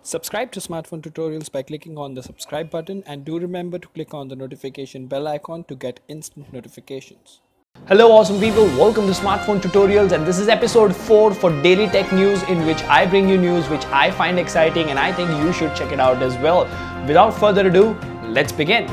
Subscribe to Smartphone Tutorials by clicking on the subscribe button, and do remember to click on the notification bell icon to get instant notifications. Hello awesome people, welcome to Smartphone Tutorials, and this is episode 4 for daily tech news, in which I bring you news which I find exciting and I think you should check it out as well. Without further ado, let's begin.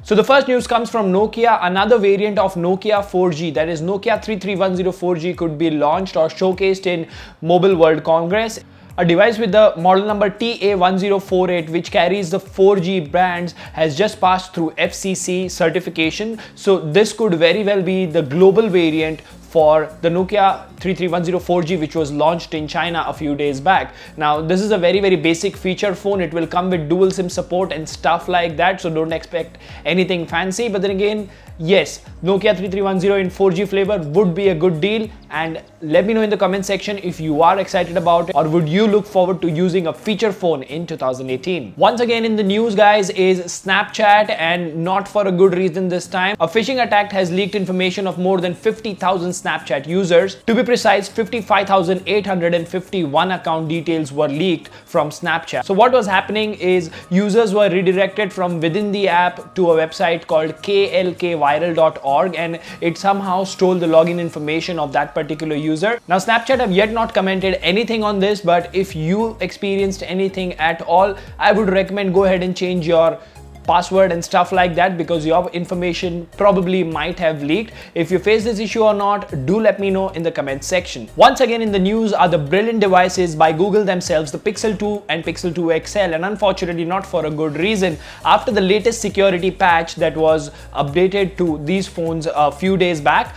So the first news comes from Nokia. Another variant of Nokia 4G, that is Nokia 3310 4G, could be launched or showcased in Mobile World Congress. A device with the model number TA1048, which carries the 4G brands, has just passed through FCC certification. So this could very well be the global variant for the Nokia 3310 4G, which was launched in China a few days back. Now this is a very basic feature phone. It will come with dual SIM support and stuff like that, so don't expect anything fancy. But then again, yes, Nokia 3310 in 4G flavor would be a good deal, and let me know in the comment section if you are excited about it, or would you look forward to using a feature phone in 2018. Once again in the news, guys, is Snapchat, and not for a good reason this time. A phishing attack has leaked information of more than 50,000 Snapchat users. To be precise, 55,851 account details were leaked from Snapchat. So what was happening is users were redirected from within the app to a website called klkviral.org, and it somehow stole the login information of that particular user. Now Snapchat have yet not commented anything on this, but if you experienced anything at all, I would recommend go ahead and change your password and stuff like that, because your information probably might have leaked. If you face this issue or not, do let me know in the comment section. Once again in the news are the brilliant devices by Google themselves, the Pixel 2 and Pixel 2 XL, and unfortunately not for a good reason. After the latest security patch that was updated to these phones a few days back,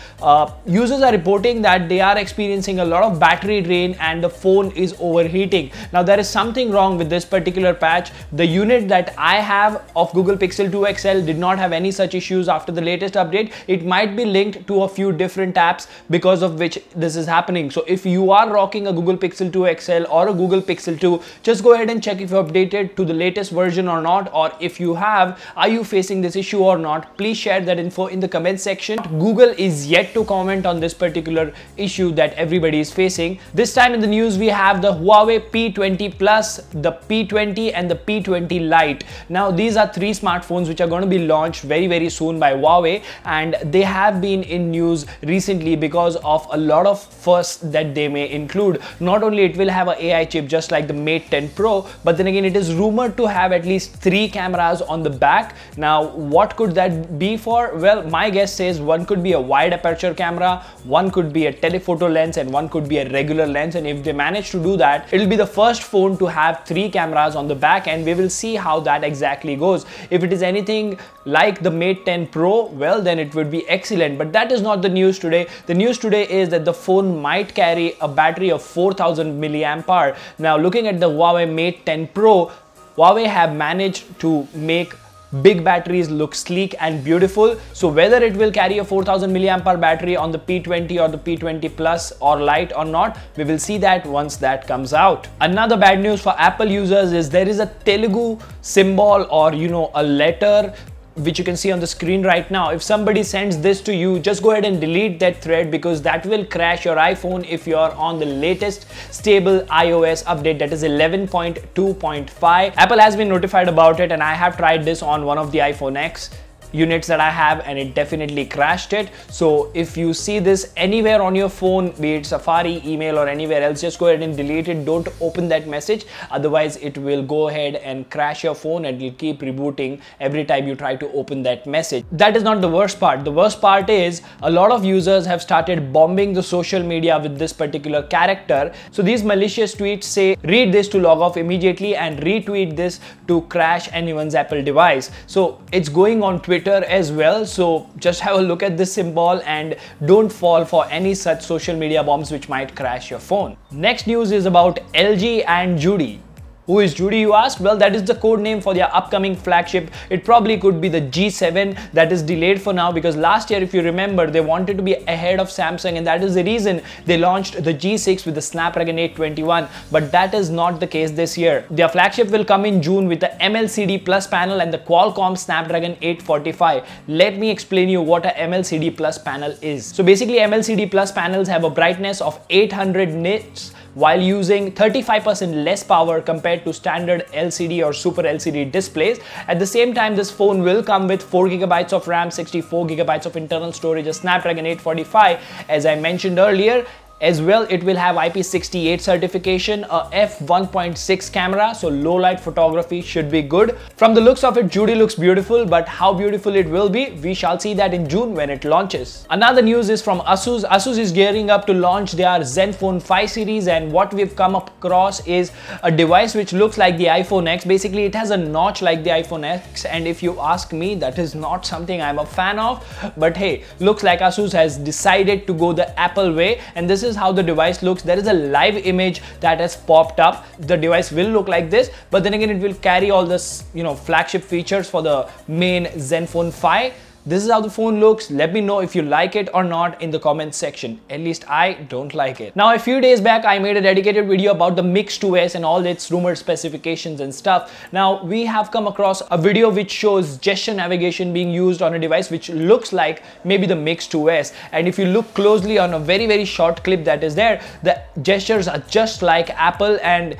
users are reporting that they are experiencing a lot of battery drain and the phone is overheating. Now there is something wrong with this particular patch. The unit that I have of Google Pixel 2 XL did not have any such issues after the latest update. It might be linked to a few different apps because of which this is happening. So if you are rocking a Google Pixel 2 XL or a Google Pixel 2, just go ahead and check if you're updated to the latest version or not, or if you have, are you facing this issue or not? Please share that info in the comment section. Google is yet to comment on this particular issue that everybody is facing. This time in the news we have the Huawei P20 Plus, the P20 and the P20 Lite. Now these are three smartphones which are going to be launched very soon by Huawei, and they have been in news recently because of a lot of firsts that they may include. Not only it will have an AI chip just like the Mate 10 Pro, but then again it is rumored to have at least 3 cameras on the back. Now what could that be for? Well, my guess says one could be a wide aperture camera, one could be a telephoto lens, and one could be a regular lens. And if they manage to do that, it will be the first phone to have 3 cameras on the back, and we will see how that exactly goes. If it is anything like the Mate 10 Pro, well then it would be excellent. But that is not the news today. The news today is that the phone might carry a battery of 4000 mAh. Now looking at the Huawei Mate 10 Pro, Huawei have managed to make big batteries look sleek and beautiful. So whether it will carry a 4000 mAh battery on the P20 or the P20 Plus or Lite or not, we will see that once that comes out. Another bad news for Apple users is there is a Telugu symbol, or a letter which you can see on the screen right now. If somebody sends this to you, just go ahead and delete that thread, because that will crash your iPhone if you're on the latest stable iOS update, that is 11.2.5. Apple has been notified about it, and I have tried this on one of the iPhone X units that I have, and it definitely crashed it. So if you see this anywhere on your phone, be it Safari, email, or anywhere else, just go ahead and delete it. Don't open that message, otherwise it will go ahead and crash your phone and it'll keep rebooting every time you try to open that message. That is not the worst part. The worst part is a lot of users have started bombing the social media with this particular character. So these malicious tweets say, read this to log off immediately, and retweet this to crash anyone's Apple device. So it's going on Twitter as well, so just have a look at this symbol and don't fall for any such social media bombs which might crash your phone. Next news is about LG and Judy. Who is Judy, you ask? Well, that is the code name for their upcoming flagship. It probably could be the G7 that is delayed for now, because last year, if you remember, they wanted to be ahead of Samsung, and that is the reason they launched the G6 with the Snapdragon 821, but that is not the case this year. Their flagship will come in June with the MLCD Plus panel and the Qualcomm Snapdragon 845. Let me explain you what a MLCD Plus panel is. So basically, MLCD Plus panels have a brightness of 800 nits while using 35% less power compared to standard LCD or Super LCD displays. At the same time, this phone will come with 4GB of RAM, 64GB of internal storage, a Snapdragon 845, as I mentioned earlier. As well, it will have IP68 certification, a f1.6 camera, so low light photography should be good. From the looks of it, Judy looks beautiful, but how beautiful it will be, we shall see that in June when it launches. Another news is from Asus. Asus is gearing up to launch their Zenfone 5 series, and what we've come across is a device which looks like the iPhone X. Basically, it has a notch like the iPhone X, and if you ask me, that is not something I'm a fan of. But hey, looks like Asus has decided to go the Apple way, and this is how the device looks. There is a live image that has popped up. The device will look like this, but then again, it will carry all this, flagship features for the main Zenfone 5. This is how the phone looks. Let me know if you like it or not in the comments section. At least I don't like it. Now, a few days back, I made a dedicated video about the Mix 2S and all its rumored specifications and stuff. Now, we have come across a video which shows gesture navigation being used on a device which looks like maybe the Mix 2S. And if you look closely on a very, very short clip that is there, the gestures are just like Apple. And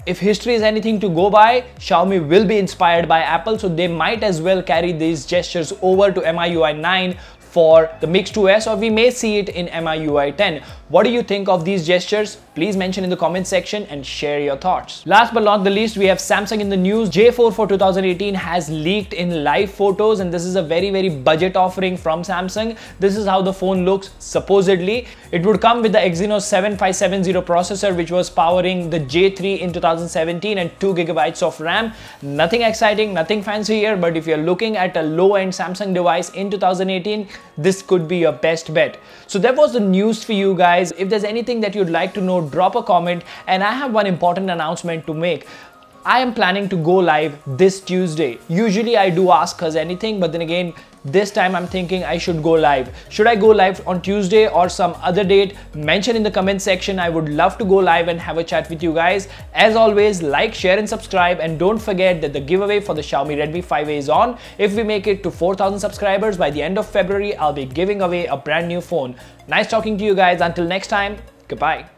if history is anything to go by, Xiaomi will be inspired by Apple, so they might as well carry these gestures over to MIUI 9 for the Mix 2S, or we may see it in MIUI 10. What do you think of these gestures? Please mention in the comment section and share your thoughts. Last but not the least, we have Samsung in the news. J4 for 2018 has leaked in live photos, and this is a very, very budget offering from Samsung. This is how the phone looks supposedly. It would come with the Exynos 7570 processor, which was powering the J3 in 2017, and 2GB of RAM. Nothing exciting, nothing fancy here, but if you're looking at a low-end Samsung device in 2018, this could be your best bet. So that was the news for you guys. If there's anything that you'd like to know, drop a comment. And I have one important announcement to make. I am planning to go live this Tuesday. Usually I do Ask Us Anything, but then again, this time I'm thinking I should go live. Should I go live on Tuesday or some other date? Mention in the comment section. I would love to go live and have a chat with you guys. As always, like, share and subscribe, and don't forget that the giveaway for the Xiaomi Redmi 5A is on. If we make it to 4,000 subscribers by the end of February, I'll be giving away a brand new phone. Nice talking to you guys. Until next time, goodbye.